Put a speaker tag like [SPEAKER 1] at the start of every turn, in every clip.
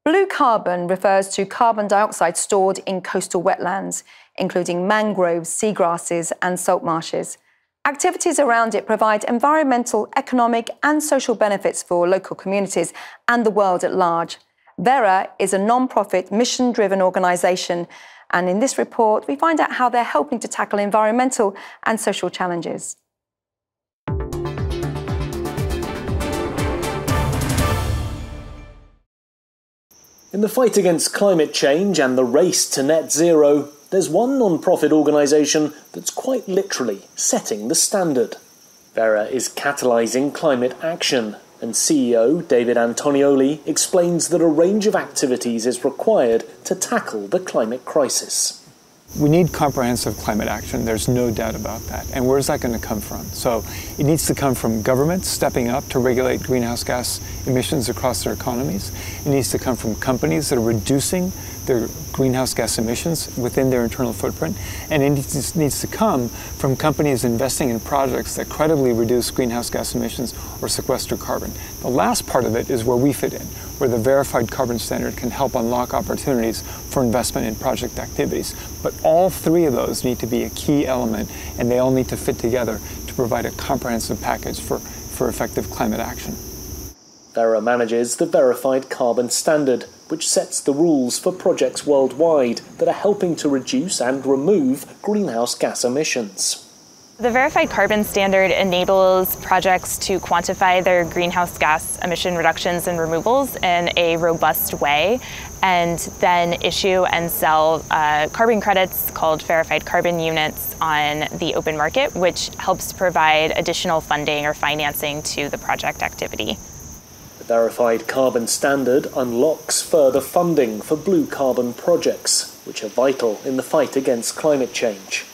[SPEAKER 1] Blue carbon refers to carbon dioxide stored in coastal wetlands, including mangroves, seagrasses, and salt marshes. Activities around it provide environmental, economic, and social benefits for local communities and the world at large. Verra is a non-profit, mission-driven organisation, and in this report, we find out how they're helping to tackle environmental and social challenges.
[SPEAKER 2] In the fight against climate change and the race to net zero, there's one non-profit organisation that's quite literally setting the standard. Verra is catalysing climate action, and CEO David Antonioli explains that a range of activities is required to tackle the climate crisis.
[SPEAKER 3] We need comprehensive climate action, there's no doubt about that. And where's that going to come from? So it needs to come from governments stepping up to regulate greenhouse gas emissions across their economies. It needs to come from companies that are reducing their greenhouse gas emissions within their internal footprint. And it needs to come from companies investing in projects that credibly reduce greenhouse gas emissions or sequester carbon. The last part of it is where we fit in, where the verified carbon standard can help unlock opportunities for investment in project activities. But all three of those need to be a key element, and they all need to fit together to provide a comprehensive package for effective climate action.
[SPEAKER 2] Verra manages the Verified Carbon Standard, which sets the rules for projects worldwide that are helping to reduce and remove greenhouse gas emissions.
[SPEAKER 4] The Verified Carbon Standard enables projects to quantify their greenhouse gas emission reductions and removals in a robust way, and then issue and sell carbon credits called verified carbon units on the open market, which helps provide additional funding or financing to the project activity.
[SPEAKER 2] The Verified Carbon Standard unlocks further funding for blue carbon projects, which are vital in the fight against climate change.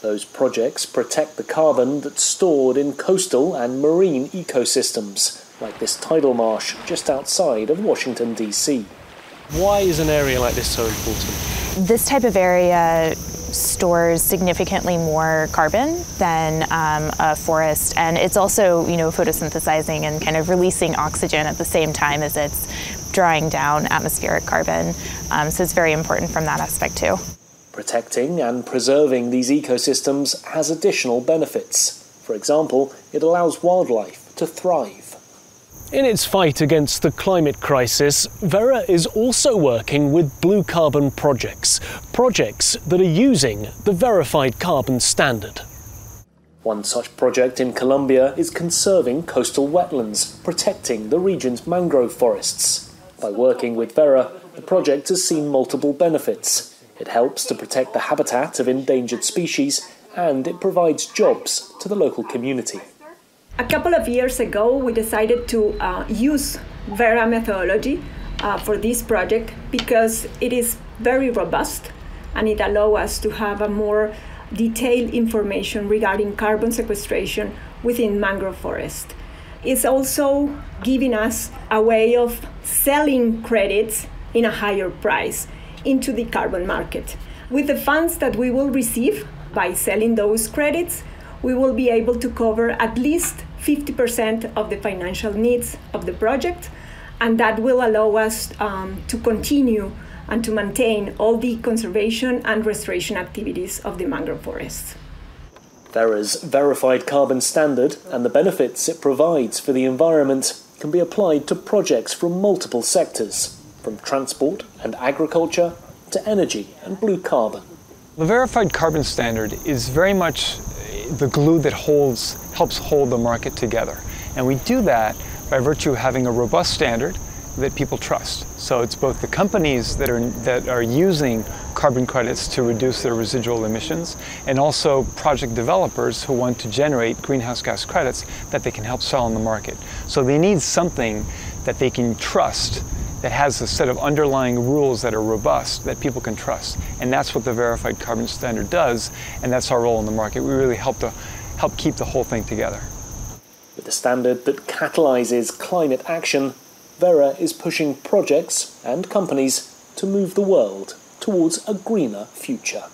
[SPEAKER 2] Those projects protect the carbon that's stored in coastal and marine ecosystems, like this tidal marsh just outside of Washington, D.C.
[SPEAKER 5] Why is an area like this so important?
[SPEAKER 4] This type of area stores significantly more carbon than a forest, and it's also, photosynthesizing and kind of releasing oxygen at the same time as it's drawing down atmospheric carbon. So it's very important from that aspect too.
[SPEAKER 2] Protecting and preserving these ecosystems has additional benefits. For example, it allows wildlife to thrive.
[SPEAKER 5] In its fight against the climate crisis, Verra is also working with blue carbon projects that are using the Verified Carbon Standard.
[SPEAKER 2] One such project in Colombia is conserving coastal wetlands, protecting the region's mangrove forests. By working with Verra, the project has seen multiple benefits. It helps to protect the habitat of endangered species, and it provides jobs to the local community.
[SPEAKER 6] A couple of years ago, we decided to use Verra methodology for this project because it is very robust and it allows us to have a more detailed information regarding carbon sequestration within mangrove forest. It's also giving us a way of selling credits in a higher price into the carbon market. With the funds that we will receive by selling those credits, we will be able to cover at least 50% of the financial needs of the project, and that will allow us to continue and to maintain all the conservation and restoration activities of the mangrove forests.
[SPEAKER 2] Verra's Verified Carbon Standard and the benefits it provides for the environment can be applied to projects from multiple sectors, from transport and agriculture to energy and blue carbon.
[SPEAKER 3] The Verified Carbon Standard is very much the glue that helps hold the market together. And we do that by virtue of having a robust standard that people trust. So it's both the companies that are using carbon credits to reduce their residual emissions, and also project developers who want to generate greenhouse gas credits that they can help sell on the market. So they need something that they can trust, that has a set of underlying rules that are robust, that people can trust. And that's what the Verified Carbon Standard does, and that's our role in the market. We really help keep the whole thing together.
[SPEAKER 2] With a standard that catalyses climate action, Verra is pushing projects and companies to move the world towards a greener future.